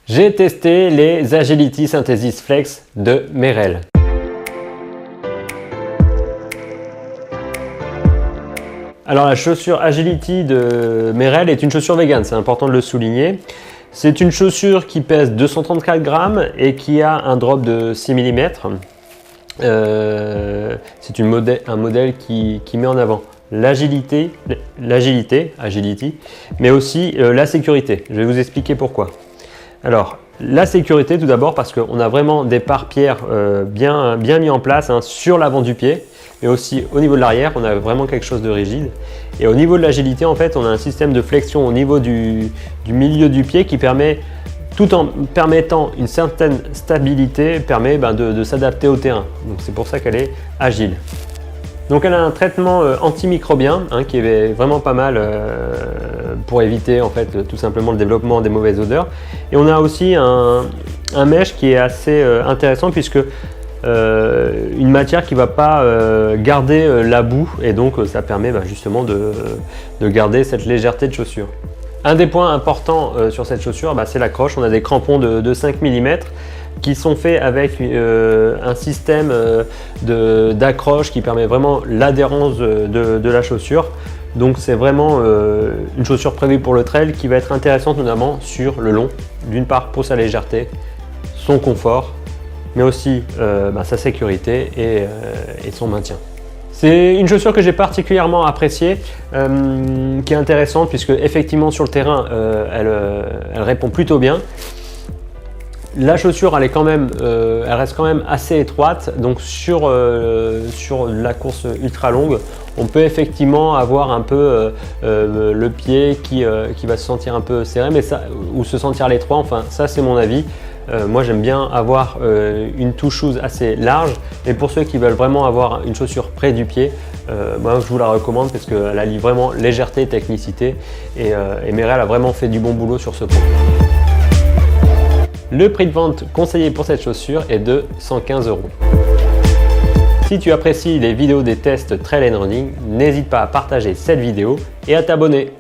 J'ai testé les Agility Synthesis Flex de Merrell. Alors la chaussure Agility de Merrell est une chaussure vegan, c'est important de le souligner. C'est une chaussure qui pèse 234 grammes et qui a un drop de 6 mm. C'est un modèle qui met en avant l'agilité, mais aussi la sécurité. Je vais vous expliquer pourquoi. Alors, la sécurité tout d'abord parce qu'on a vraiment des pare-pierres bien mis en place sur l'avant du pied, mais aussi au niveau de l'arrière, on a vraiment quelque chose de rigide. Et au niveau de l'agilité, en fait, on a un système de flexion au niveau du milieu du pied qui permet, tout en permettant une certaine stabilité, permet de s'adapter au terrain. Donc c'est pour ça qu'elle est agile. Donc elle a un traitement antimicrobien qui est vraiment pas mal pour éviter en fait tout simplement le développement des mauvaises odeurs. Et on a aussi un mesh qui est assez intéressant puisque une matière qui ne va pas garder la boue et donc ça permet justement de garder cette légèreté de chaussure. Un des points importants sur cette chaussure, c'est l'accroche. On a des crampons de 5 mm qui sont faits avec un système d'accroche qui permet vraiment l'adhérence de la chaussure. Donc c'est vraiment une chaussure prévue pour le trail qui va être intéressante notamment sur le long. D'une part pour sa légèreté, son confort, mais aussi sa sécurité et son maintien. C'est une chaussure que j'ai particulièrement appréciée, qui est intéressante puisque effectivement sur le terrain elle répond plutôt bien. La chaussure elle reste quand même assez étroite, donc sur la course ultra longue, on peut effectivement avoir un peu le pied qui va se sentir un peu serré, ou se sentir à l'étroit, enfin ça c'est mon avis. Moi j'aime bien avoir une toe shoes assez large, et pour ceux qui veulent vraiment avoir une chaussure près du pied, moi je vous la recommande parce qu'elle allie vraiment légèreté et technicité, et Merrell a vraiment fait du bon boulot sur ce point. Le prix de vente conseillé pour cette chaussure est de 115 €. Si tu apprécies les vidéos des tests trail and running, n'hésite pas à partager cette vidéo et à t'abonner.